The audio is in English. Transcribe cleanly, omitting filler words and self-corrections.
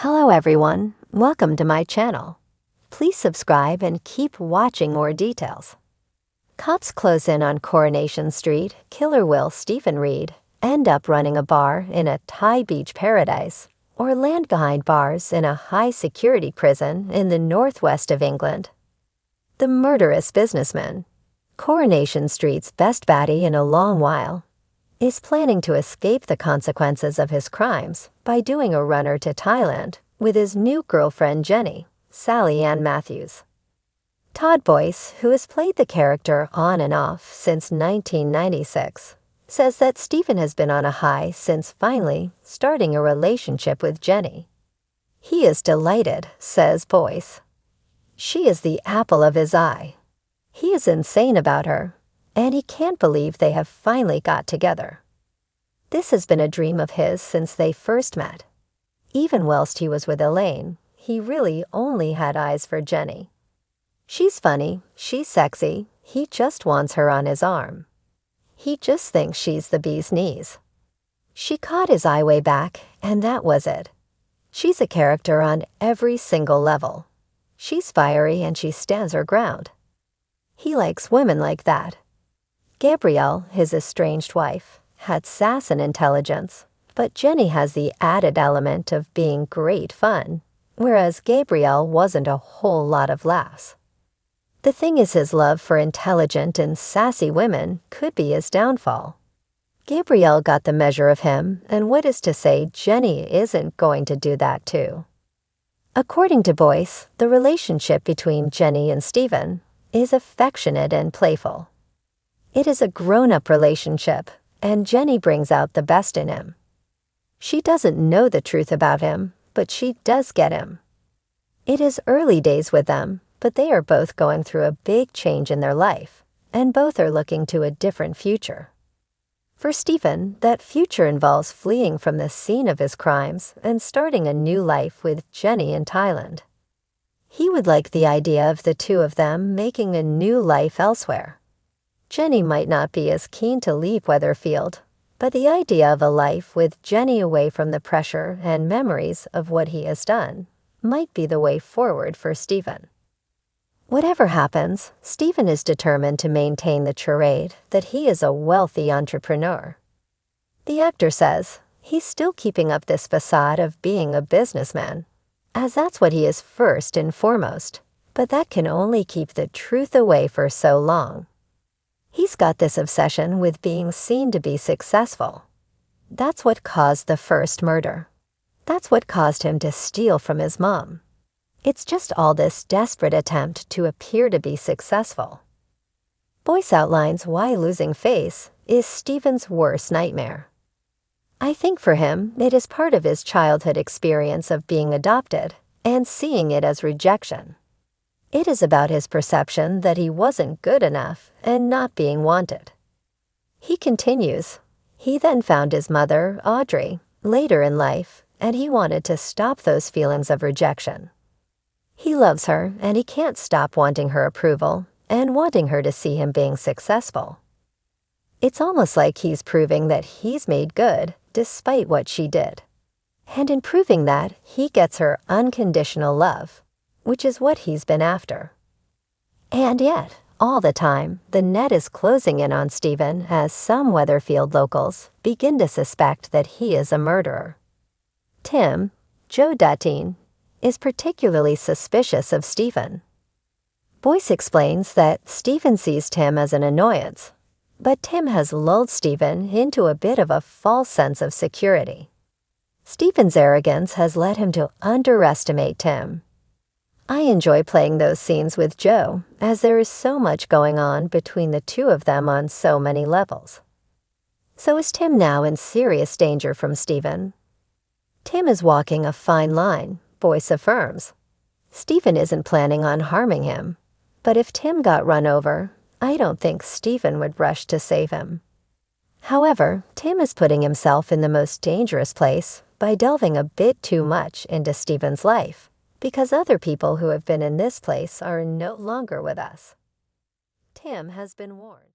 Hello everyone, welcome to my channel. Please subscribe and keep watching more details. Cops close in on Coronation Street, killer will Stephen Reed end up running a bar in a Thai beach paradise, or land behind bars in a high-security prison in the northwest of England. The murderous businessman, Coronation Street's best baddie in a long while, is planning to escape the consequences of his crimes by doing a runner to Thailand with his new girlfriend Jenny, Sally Ann Matthews. Todd Boyce, who has played the character on and off since 1996, says that Stephen has been on a high since finally starting a relationship with Jenny. He is delighted, says Boyce. She is the apple of his eye. He is insane about her, and he can't believe they have finally got together. This has been a dream of his since they first met. Even whilst he was with Elaine, he really only had eyes for Jenny. She's funny, she's sexy, he just wants her on his arm. He just thinks she's the bee's knees. She caught his eye way back, and that was it. She's a character on every single level. She's fiery and she stands her ground. He likes women like that. Gabrielle, his estranged wife, had sass and intelligence, but Jenny has the added element of being great fun, whereas Gabrielle wasn't a whole lot of laughs. The thing is, his love for intelligent and sassy women could be his downfall. Gabrielle got the measure of him, and what is to say Jenny isn't going to do that too? According to Boyce, the relationship between Jenny and Stephen is affectionate and playful. It is a grown-up relationship, and Jenny brings out the best in him. She doesn't know the truth about him, but she does get him. It is early days with them, but they are both going through a big change in their life, and both are looking to a different future. For Stephen, that future involves fleeing from the scene of his crimes and starting a new life with Jenny in Thailand. He would like the idea of the two of them making a new life elsewhere. Jenny might not be as keen to leave Weatherfield, but the idea of a life with Jenny away from the pressure and memories of what he has done might be the way forward for Stephen. Whatever happens, Stephen is determined to maintain the charade that he is a wealthy entrepreneur. The actor says he's still keeping up this facade of being a businessman, as that's what he is first and foremost, but that can only keep the truth away for so long. He's got this obsession with being seen to be successful. That's what caused the first murder. That's what caused him to steal from his mom. It's just all this desperate attempt to appear to be successful. Boyce outlines why losing face is Stephen's worst nightmare. I think for him, it is part of his childhood experience of being adopted and seeing it as rejection. It is about his perception that he wasn't good enough and not being wanted. He continues, he then found his mother, Audrey, later in life, and he wanted to stop those feelings of rejection. He loves her, and he can't stop wanting her approval and wanting her to see him being successful. It's almost like he's proving that he's made good despite what she did. And in proving that, he gets her unconditional love, which is what he's been after. And yet, all the time, the net is closing in on Stephen as some Weatherfield locals begin to suspect that he is a murderer. Tim, Joe Dutteen, is particularly suspicious of Stephen. Boyce explains that Stephen sees Tim as an annoyance, but Tim has lulled Stephen into a bit of a false sense of security. Stephen's arrogance has led him to underestimate Tim. I enjoy playing those scenes with Joe, as there is so much going on between the two of them on so many levels. So is Tim now in serious danger from Stephen? Tim is walking a fine line, Boyce affirms. Stephen isn't planning on harming him, but if Tim got run over, I don't think Stephen would rush to save him. However, Tim is putting himself in the most dangerous place by delving a bit too much into Stephen's life, because other people who have been in this place are no longer with us. Tim has been warned.